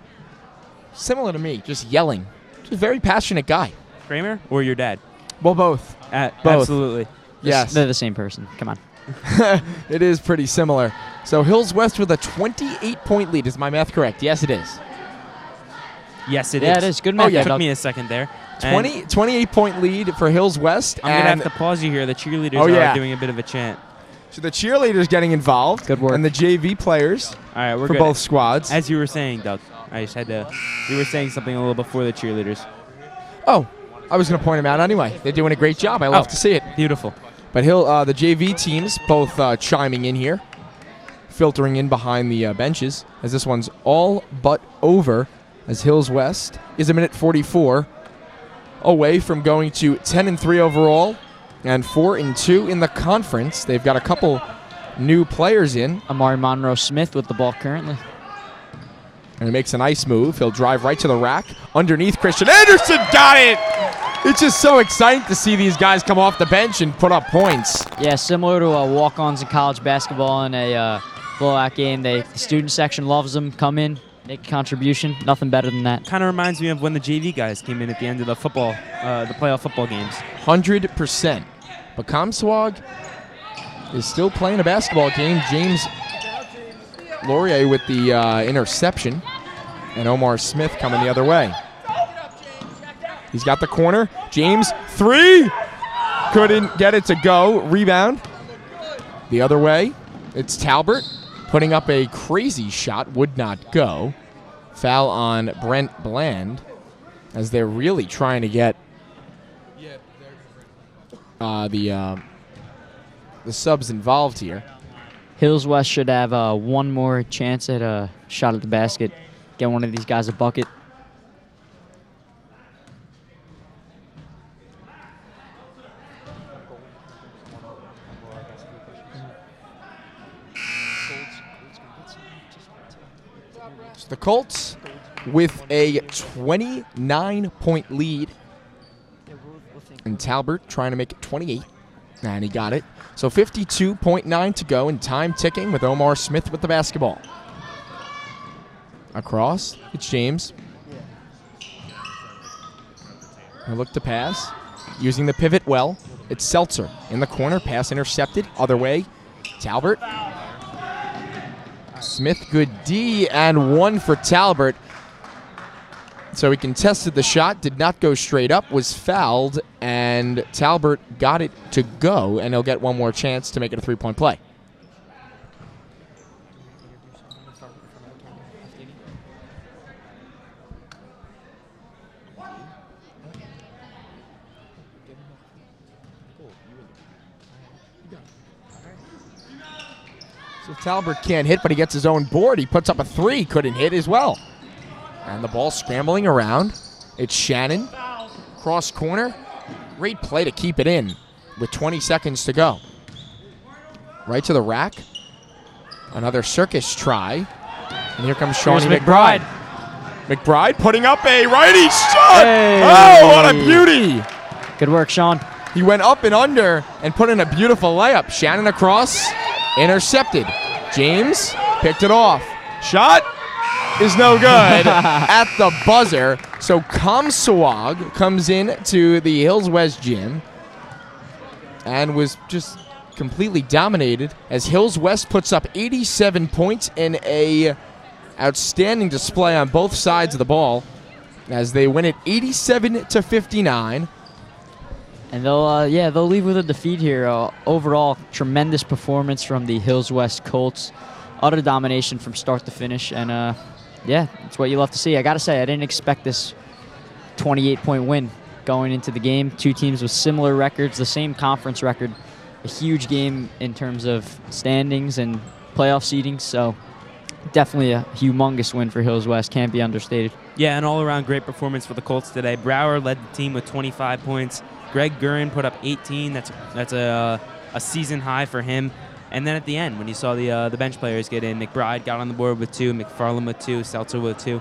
Similar to me, just yelling. Just a very passionate guy. Kramer or your dad? Well, both. Both. Absolutely. Yes. They're the same person. Come on. It is pretty similar. So Hills West with a 28-point lead. Is my math correct? Yes, it is. Yes, it is. Yeah, it is. Good math. yeah. Took Doug. me a second there. 28-point lead for Hills West. I'm going to and have to pause you here. The cheerleaders are doing a bit of a chant. So the cheerleaders getting involved. Good work. And the JV players All right, we're for good. both squads. As you were saying, Doug, I just had to. You were saying something a little before the cheerleaders. Oh, I was going to point them out anyway. They're doing a great job. I love to see it. Beautiful. But the JV teams both chiming in here, filtering in behind the benches, as this one's all but over, as Hills West is a minute 44 away from going to 10-3 overall and 4-2 in the conference. They've got a couple new players in. Amari Monroe Smith with the ball currently. And he makes a nice move. He'll drive right to the rack. Underneath, Christian Anderson got it! It's just so exciting to see these guys come off the bench and put up points. Yeah, similar to walk-ons in college basketball in a blowout game. The student section loves them. Come in, make a contribution. Nothing better than that. Kind of reminds me of when the JV guys came in at the end of the playoff football games. 100%. But Comsewogue is still playing a basketball game. James Laurier with the interception, and Omar Smith coming the other way. He's got the corner. James, three! Couldn't get it to go. Rebound. The other way, it's Talbert putting up a crazy shot. Would not go. Foul on Brent Bland, as they're really trying to get the subs involved here. Hills West should have one more chance at a shot at the basket. Get one of these guys a bucket. So the Colts with a 29-point lead. And Talbert trying to make it 28. And he got it. So 52.9 to go and time ticking with Omar Smith with the basketball. Across, it's James. He'll look to pass. Using the pivot well, it's Seltzer in the corner. Pass intercepted. Other way, Talbert. Smith, good D, and one for Talbert. So he contested the shot, did not go straight up, was fouled, and Talbert got it to go, and he'll get one more chance to make it a three-point play. So Talbert can't hit, but he gets his own board. He puts up a three, couldn't hit as well. And the ball scrambling around. It's Shannon. Cross corner. Great play to keep it in with 20 seconds to go. Right to the rack. Another circus try. And here comes Shawnee McBride. McBride putting up a righty shot. Hey. Oh, what a beauty. Good work, Sean. He went up and under and put in a beautiful layup. Shannon across. Intercepted. James picked it off. Shot is no good at the buzzer. So Comsewogue comes in to the Hills West gym and was just completely dominated as Hills West puts up 87 points in a outstanding display on both sides of the ball as they win it 87-59. And they'll leave with a defeat here. Overall, tremendous performance from the Hills West Colts. Utter domination from start to finish, and yeah, it's what you love to see. I got to say, I didn't expect this 28-point win going into the game. Two teams with similar records, the same conference record. A huge game in terms of standings and playoff seeding. So definitely a humongous win for Hills West. Can't be understated. Yeah, an all-around great performance for the Colts today. Brower led the team with 25 points. Greg Gurin put up 18. That's a season high for him. And then at the end, when you saw the bench players get in, McBride got on the board with 2, McFarland with 2, Seltzer with 2.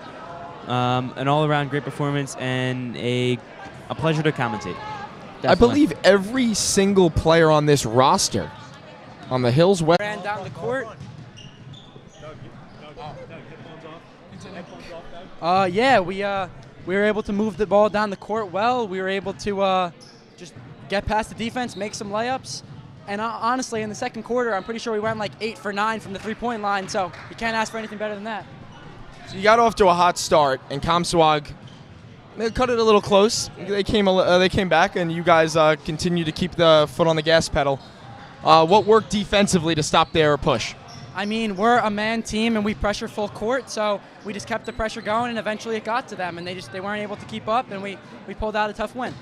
An all-around great performance and a pleasure to commentate. Definitely. I believe every single player on this roster on the Hills West Ran down the court. Yeah, we were able to move the ball down the court well. We were able to just get past the defense, make some layups. And honestly, in the second quarter, I'm pretty sure we went like 8 for 9 from the three-point line, so you can't ask for anything better than that. So you got off to a hot start, and Comsewogue, they cut it a little close. They came back, and you guys continued to keep the foot on the gas pedal. What worked defensively to stop their push? I mean, we're a man team, and we pressure full court, so we just kept the pressure going, and eventually it got to them, and they weren't able to keep up, and we pulled out a tough win.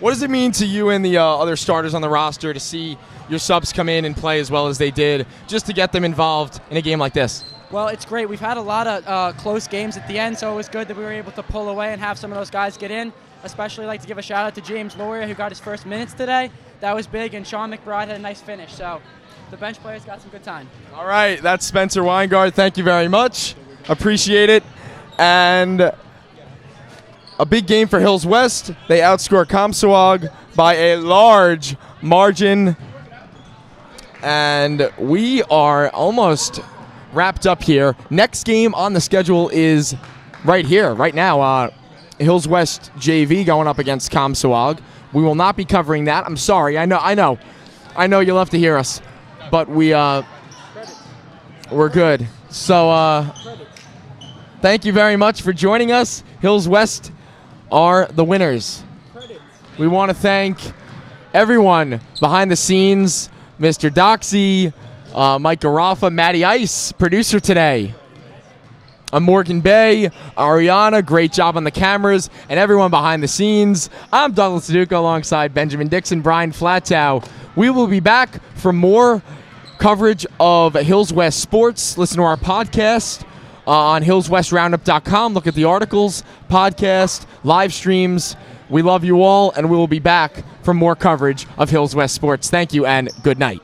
What does it mean to you and the other starters on the roster to see your subs come in and play as well as they did, just to get them involved in a game like this? Well, it's great. We've had a lot of close games at the end, so it was good that we were able to pull away and have some of those guys get in. Especially like to give a shout out to James Laurier, who got his first minutes today. That was big, and Sean McBride had a nice finish. So the bench players got some good time. All right, that's Spencer Weingart. Thank you very much. Appreciate it. And a big game for Hills West. They outscore Comsewogue by a large margin. And we are almost wrapped up here. Next game on the schedule is right here, right now. Hills West JV going up against Comsewogue. We will not be covering that. I'm sorry. I know you'll have to hear us, but we're good. So thank you very much for joining us. Hills West are the winners. We want to thank everyone behind the scenes, Mr. Doxy, Mike Garafa, Matty Ice, producer today. I'm Morgan Bay, Ariana, great job on the cameras, and everyone behind the scenes. I'm Douglas Duca alongside Benjamin Dixon, Brian Flatow. We will be back for more coverage of Hills West sports. Listen to our podcast on hillswestroundup.com. Look at the articles, podcast, live streams. We love you all, and we will be back for more coverage of Hills West sports. Thank you, and good night.